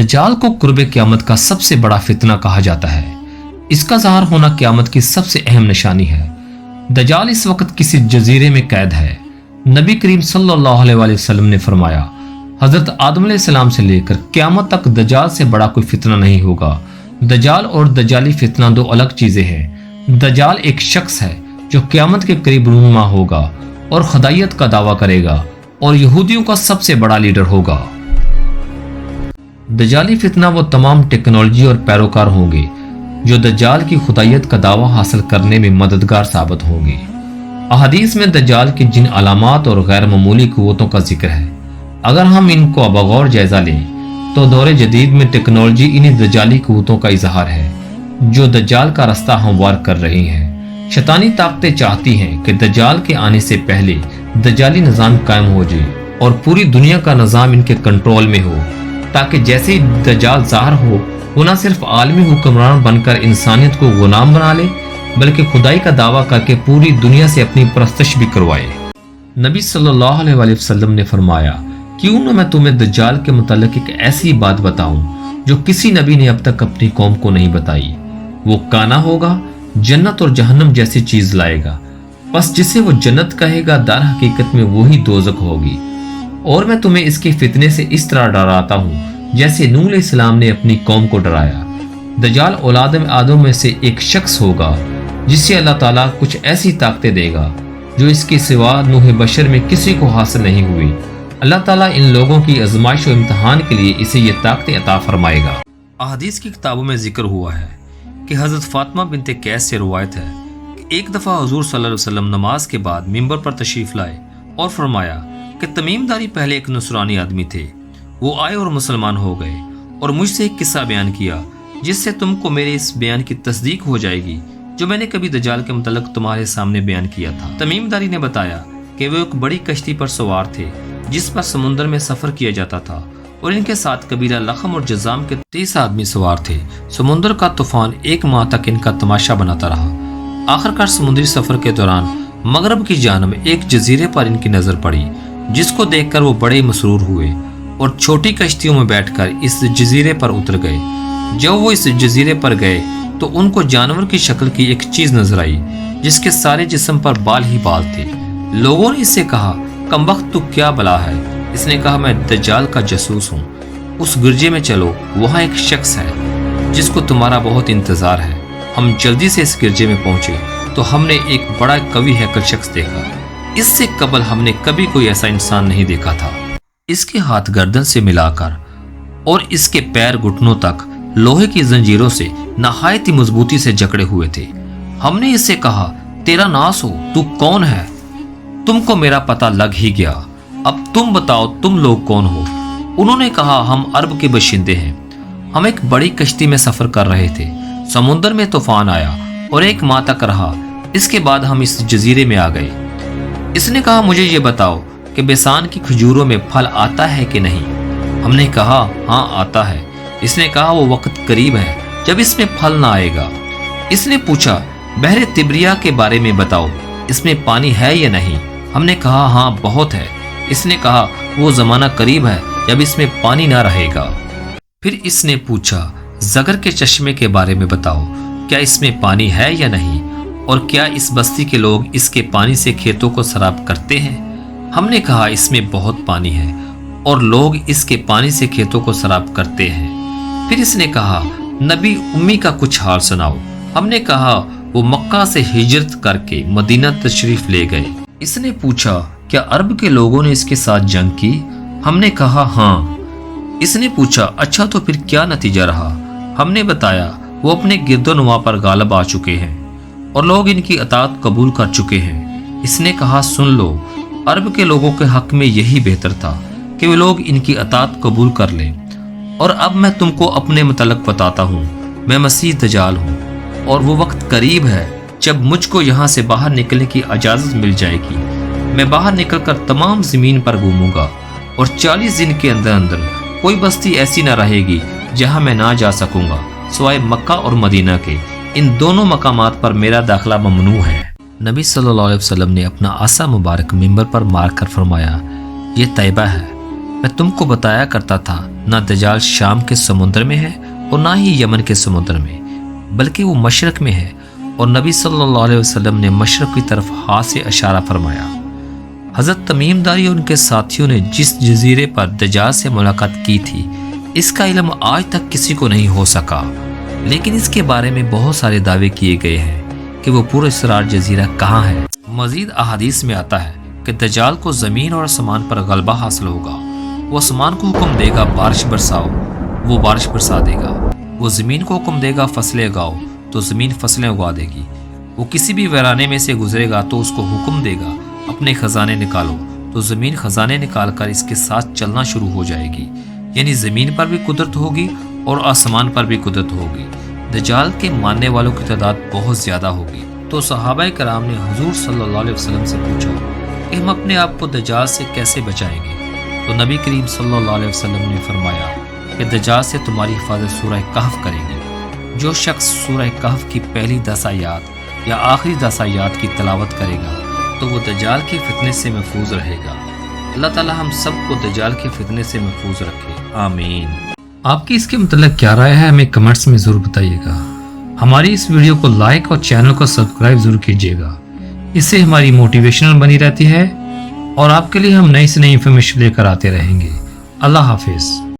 دجال کو قرب قیامت کا سب سے بڑا فتنہ کہا جاتا ہے۔ اس کا ظاہر ہونا قیامت کی سب سے اہم نشانی ہے۔ دجال اس وقت کسی جزیرے میں قید ہے۔ نبی کریم صلی اللہ علیہ وآلہ وسلم نے فرمایا، حضرت آدم علیہ السلام سے لے کر قیامت تک دجال سے بڑا کوئی فتنہ نہیں ہوگا۔ دجال اور دجالی فتنہ دو الگ چیزیں ہیں۔ دجال ایک شخص ہے جو قیامت کے قریب رونما ہوگا اور خدائیت کا دعویٰ کرے گا اور یہودیوں کا سب سے بڑا لیڈر ہوگا۔ دجالی فتنہ وہ تمام ٹیکنالوجی اور پیروکار ہوں گے جو دجال کی خدائیت کا دعویٰ حاصل کرنے میں مددگار ثابت ہوں گے۔ احادیث میں دجال کی جن علامات اور غیر معمولی قوتوں کا ذکر ہے، اگر ہم ان کو بغور جائزہ لیں تو دور جدید میں ٹیکنالوجی انہی دجالی قوتوں کا اظہار ہے جو دجال کا رستہ ہموار کر رہی ہیں۔ شیطانی طاقتیں چاہتی ہیں کہ دجال کے آنے سے پہلے دجالی نظام قائم ہو جائے اور پوری دنیا کا نظام ان کے کنٹرول میں ہو، تاکہ جیسے ہی دجال ظاہر ہو وہ نہ صرف عالمی حکمران بن کر انسانیت کو غلام بنا لے بلکہ خدائی کا دعویٰ کر کے پوری دنیا سے اپنی پرستش بھی کروائے۔ نبی صلی اللہ علیہ وآلہ وسلم نے فرمایا، کیوں نہ میں تمہیں دجال کے متعلق ایک ایسی بات بتاؤں جو کسی نبی نے اب تک اپنی قوم کو نہیں بتائی۔ وہ کانا ہوگا، جنت اور جہنم جیسی چیز لائے گا، بس جسے وہ جنت کہے گا در حقیقت میں وہی دوزخ ہوگی، اور میں تمہیں اس کے فتنے سے اس طرح ڈراتا ہوں جیسے نوح علیہ السلام نے اپنی قوم کو ڈرایا۔ دجال اولاد آدم میں سے ایک شخص ہوگا جسے اللہ تعالیٰ کچھ ایسی طاقتیں دے گا جو اس کے سوا نوح بشر میں کسی کو حاصل نہیں ہوئی۔ اللہ تعالیٰ ان لوگوں کی آزمائش و امتحان کے لیے اسے یہ طاقتیں عطا فرمائے گا۔ احادیث کی کتابوں میں ذکر ہوا ہے کہ حضرت فاطمہ بنت قیس سے روایت ہے کہ ایک دفعہ حضور صلی اللہ علیہ وسلم نماز کے بعد ممبر پر تشریف لائے اور فرمایا کہ تمیم داری پہلے ایک نصرانی آدمی تھے، وہ آئے اور مسلمان ہو گئے اور مجھ سے ایک قصہ بیان کیا جس سے تم کو میرے اس بیان کی تصدیق ہو جائے گی جو میں نے کبھی دجال کے متعلق تمہارے سامنے بیان کیا تھا۔ تمیم داری نے بتایا کہ وہ ایک بڑی کشتی پر سوار تھے جس پر سمندر میں سفر کیا جاتا تھا، اور ان کے ساتھ قبیلہ لخم اور جزام کے 30 آدمی سوار تھے۔ سمندر کا طوفان 1 ماہ تک ان کا تماشا بناتا رہا۔ آخرکار سمندری سفر کے دوران مغرب کی جانب ایک جزیرے پر ان کی نظر پڑی، جس کو دیکھ کر وہ بڑے مسرور ہوئے اور چھوٹی کشتیوں میں بیٹھ کر اس جزیرے پر اتر گئے۔ جب وہ اس جزیرے پر گئے تو ان کو جانور کی شکل کی ایک چیز نظر آئی جس کے سارے جسم پر بال ہی بال تھے۔ لوگوں نے اس سے کہا، کمبخت تو کیا بلا ہے؟ اس نے کہا، میں دجال کا جاسوس ہوں۔ اس گرجے میں چلو، وہاں ایک شخص ہے جس کو تمہارا بہت انتظار ہے۔ ہم جلدی سے اس گرجے میں پہنچے تو ہم نے ایک بڑا قوی ہیکل شخص دیکھا۔ اس سے قبل ہم نے کبھی کوئی ایسا انسان نہیں دیکھا تھا۔ اس کے ہاتھ گردن سے ملا کر اور اس کے پیر گھٹنوں تک لوہے کی زنجیروں سے نہایت ہی مضبوطی سے جکڑے ہوئے تھے۔ ہم نے اس سے کہا، تیرا ناس ہو، تو کون ہے؟ تم کو میرا پتہ لگ ہی گیا، اب تم بتاؤ تم لوگ کون ہو؟ انہوں نے کہا، ہم عرب کے باشندے ہیں، ہم ایک بڑی کشتی میں سفر کر رہے تھے، سمندر میں طوفان آیا اور 1 ماہ تک رہا، اس کے بعد ہم اس جزیرے میں آ گئے۔ اس نے کہا، مجھے یہ بتاؤ کہ بیسان کی کھجوروں میں پھل آتا ہے کہ نہیں؟ ہم نے کہا، ہاں آتا ہے۔ اس نے کہا، وہ وقت قریب ہے جب اس میں پھل نہ آئے گا۔ اس نے پوچھا، بحر تبریہ کے بارے میں بتاؤ، اس میں پانی ہے یا نہیں؟ ہم نے کہا، ہاں بہت ہے۔ اس نے کہا، وہ زمانہ قریب ہے جب اس میں پانی نہ رہے گا۔ پھر اس نے پوچھا، زگر کے چشمے کے بارے میں بتاؤ، کیا اس میں پانی ہے یا نہیں؟ اور کیا اس بستی کے لوگ اس کے پانی سے کھیتوں کو سراب کرتے ہیں؟ ہم نے کہا، اس میں بہت پانی ہے اور لوگ اس کے پانی سے کھیتوں کو سراب کرتے ہیں۔ پھر اس نے کہا، نبی امی کا کچھ حال سناؤ۔ ہم نے کہا، وہ مکہ سے ہجرت کر کے مدینہ تشریف لے گئے۔ اس نے پوچھا، کیا عرب کے لوگوں نے اس کے ساتھ جنگ کی؟ ہم نے کہا، ہاں۔ اس نے پوچھا، اچھا تو پھر کیا نتیجہ رہا؟ ہم نے بتایا، وہ اپنے گرد و نواح پر غالب آ چکے ہیں اور لوگ ان کی اطاعت قبول کر چکے ہیں۔ اس نے کہا، سن لو، عرب کے لوگوں کے حق میں یہی بہتر تھا کہ وہ لوگ ان کی اطاعت قبول کر لیں۔ اور اب میں تم کو اپنے متعلق بتاتا ہوں، میں مسیح دجال ہوں، اور وہ وقت قریب ہے جب مجھ کو یہاں سے باہر نکلنے کی اجازت مل جائے گی۔ میں باہر نکل کر تمام زمین پر گھوموں گا اور 40 دن کے اندر اندر کوئی بستی ایسی نہ رہے گی جہاں میں نہ جا سکوں گا سوائے مکہ اور مدینہ کے۔ ان دونوں مقامات پر میرا داخلہ ممنوع ہے۔ نبی صلی اللہ علیہ وسلم نے اپنا عصا مبارک ممبر پر مار کر فرمایا، یہ طیبہ ہے، میں تم کو بتایا کرتا تھا نہ دجال شام کے سمندر میں ہے اور نہ ہی یمن کے سمندر میں، بلکہ وہ مشرق میں ہے۔ اور نبی صلی اللہ علیہ وسلم نے مشرق کی طرف ہاتھ سے اشارہ فرمایا۔ حضرت تمیم داری اور ان کے ساتھیوں نے جس جزیرے پر دجال سے ملاقات کی تھی، اس کا علم آج تک کسی کو نہیں ہو سکا، لیکن اس کے بارے میں بہت سارے دعوے کیے گئے ہیں کہ وہ پورا اسرار جزیرہ کہاں ہے۔ مزید احادیث میں آتا ہے کہ دجال کو زمین اور آسمان پر غلبہ حاصل ہوگا۔ وہ آسمان کو حکم دے گا بارش برساؤ، وہ بارش برسا دے گا۔ وہ زمین کو حکم دے گا فصلیں اگاؤ، تو زمین فصلیں اگا دے گی۔ وہ کسی بھی ویرانے میں سے گزرے گا تو اس کو حکم دے گا اپنے خزانے نکالو، تو زمین خزانے نکال کر اس کے ساتھ چلنا شروع ہو جائے گی۔ یعنی زمین پر بھی قدرت ہوگی اور آسمان پر بھی قدرت ہوگی۔ دجال کے ماننے والوں کی تعداد بہت زیادہ ہوگی۔ تو صحابہ کرام نے حضور صلی اللہ علیہ وسلم سے پوچھا کہ ہم اپنے آپ کو دجال سے کیسے بچائیں گے؟ تو نبی کریم صلی اللہ علیہ وسلم نے فرمایا کہ دجال سے تمہاری حفاظت سورہ کہف کرے گی۔ جو شخص سورہ کہف کی پہلی 10 آیات یا آخری 10 آیات کی تلاوت کرے گا تو وہ دجال کے فتنے سے محفوظ رہے گا۔ اللہ تعالی ہم سب کو دجال کے فتنے سے محفوظ رکھے، آمین۔ آپ کی اس کے متعلق کیا رائے ہے ہمیں کمنٹس میں ضرور بتائیے گا۔ ہماری اس ویڈیو کو لائک اور چینل کو سبسکرائب ضرور کیجیے گا، اس سے ہماری موٹیویشن بنی رہتی ہے اور آپ کے لیے ہم نئی سے نئی انفارمیشن لے کر آتے رہیں گے۔ اللہ حافظ۔